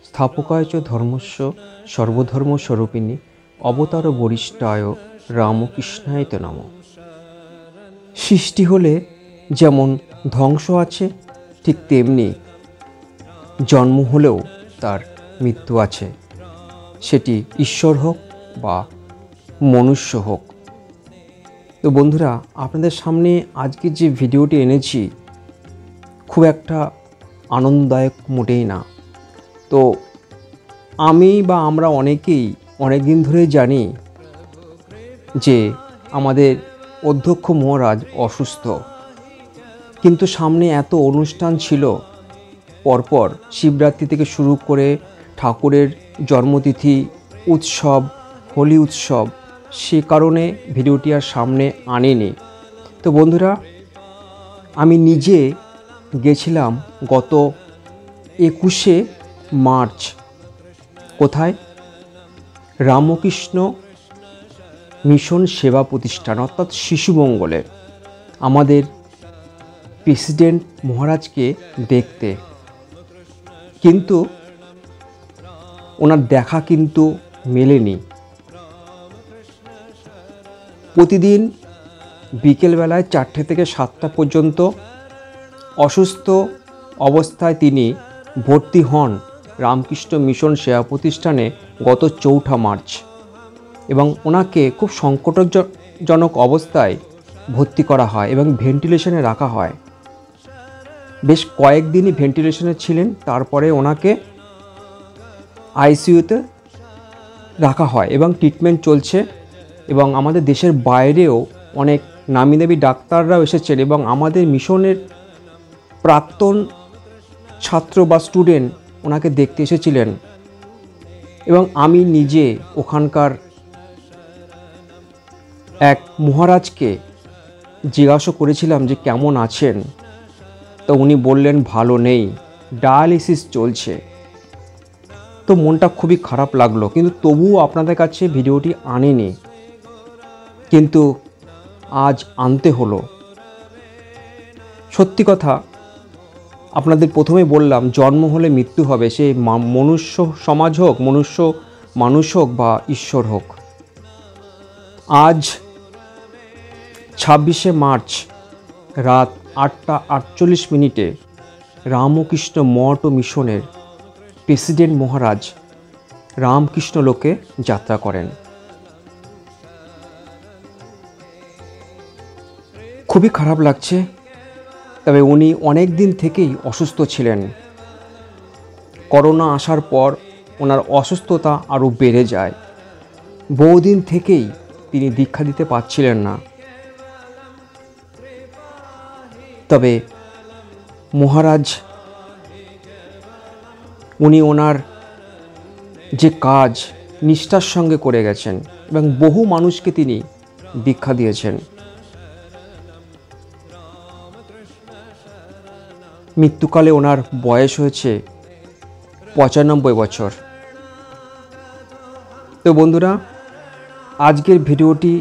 স্থাপকায় চ ধর্মস্য সর্বধর্মস্বরূপিণী অবতার বরিষ্ঠায় রামকৃষ্ণায় তে নমঃ। সৃষ্টি হলে যেমন ধ্বংস আছে, ঠিক তেমনি জন্ম হলেও তার মৃত্যু আছে, সেটি ঈশ্বর হোক বা মনুষ্য হোক। তো বন্ধুরা, আপনাদের সামনে আজকে যে ভিডিওটি এনেছি খুব একটা আনন্দদায়ক মোটেই না। তো আমি বা আমরা অনেকেই অনেক দিন ধরে জানি যে আমাদের অধ্যক্ষ মহারাজ অসুস্থ, কিন্তু সামনে এত অনুষ্ঠান ছিল পরপর, শিবরাত্রি থেকে শুরু করে ঠাকুরের জন্মতিথি, উৎসব, হোলি উৎসব, সে কারণে ভিডিওটি আর সামনে আনিনি। তো বন্ধুরা, আমি নিজে গেছিলাম গত 21শে মার্চ। কোথায়? রামকৃষ্ণ মিশন সেবা প্রতিষ্ঠান অর্থাৎ শিশুমঙ্গলে আমাদের প্রেসিডেন্ট মহারাজকে দেখতে। কিন্তু ওনার দেখা কিন্তু মেলেনি। প্রতিদিন বিকেলবেলায় 4টে থেকে 7টা পর্যন্ত অসুস্থ অবস্থায় তিনি ভর্তি হন রামকৃষ্ণ মিশন সেবা প্রতিষ্ঠানে গত 4 মার্চ, এবং ওনাকে খুব সংকটজনক অবস্থায় ভর্তি করা হয় এবং ভেন্টিলেশনে রাখা হয়। বেশ কয়েকদিনই ভেন্টিলেশনে ছিলেন, তারপরে ওনাকে আইসিইউতে রাখা হয় এবং ট্রিটমেন্ট চলছে। এবং আমাদের দেশের বাইরেও অনেক নামিদামি ডাক্তাররাও এসেছেন এবং আমাদের মিশনের প্রাক্তন ছাত্র বা স্টুডেন্ট ওনাকে দেখতে এসেছিলেন। এবং আমি নিজে ওখানকার এক মহারাজকে জিজ্ঞাসা করেছিলাম যে কেমন আছেন। তো উনি বললেন ভালো নেই, ডায়ালিসিস চলছে। তো মনটা খুবই খারাপ লাগলো, কিন্তু তবুও আপনাদের কাছে ভিডিওটি আনিনি, কিন্তু আজ আনতে হলো। সত্যি কথা, আপনাদের প্রথমে বললাম জন্ম হলে মৃত্যু হবে, সে মনুষ্য সমাজ হোক, মানুষ হোক বা ঈশ্বর হোক। আজ 26শে মার্চ রাত 8টা 48 মিনিটে রামকৃষ্ণ মঠ ও মিশনের প্রেসিডেন্ট মহারাজ রামকৃষ্ণ লোকে যাত্রা করেন। খুবই খারাপ লাগছে। তবে উনি অনেক দিন থেকেই অসুস্থ ছিলেন। করোনা আসার পর ওনার অসুস্থতা আরও বেড়ে যায়। বহুদিন থেকেই তিনি দীক্ষা দিতে পারছিলেন না। তবে মহারাজ উনি ওনার যে কাজ নিষ্ঠার সঙ্গে করে গেছেন এবং বহু মানুষকে তিনি দীক্ষা দিয়েছেন। মৃত্যুকালে ওনার বয়স হয়েছে 95 বছর। তো বন্ধুরা, আজকের ভিডিওটি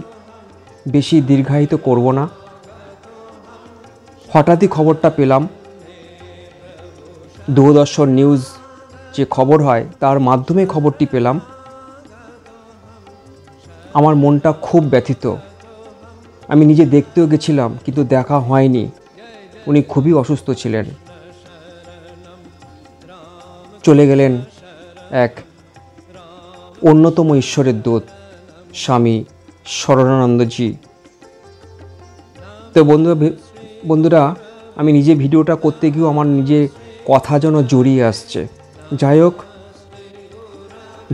বেশি দীর্ঘায়িত করব না। হঠাৎই খবরটা পেলাম, দূরদর্শন নিউজ যে খবর হয় তার মাধ্যমে খবরটি পেলাম। আমার মনটা খুব ব্যথিত। আমি নিজে দেখতেও গেছিলাম, কিন্তু দেখা হয়নি। উনি খুবই অসুস্থ ছিলেন। চলে গেলেন এক অন্যতম ঈশ্বরের দূত স্বামী শরণানন্দজি। তো বন্ধুরা, আমি নিজে ভিডিওটা করতে গিয়েও আমার নিজে কথা যেন জড়িয়ে আসছে। যাই হোক,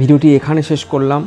ভিডিওটি এখানে শেষ করলাম।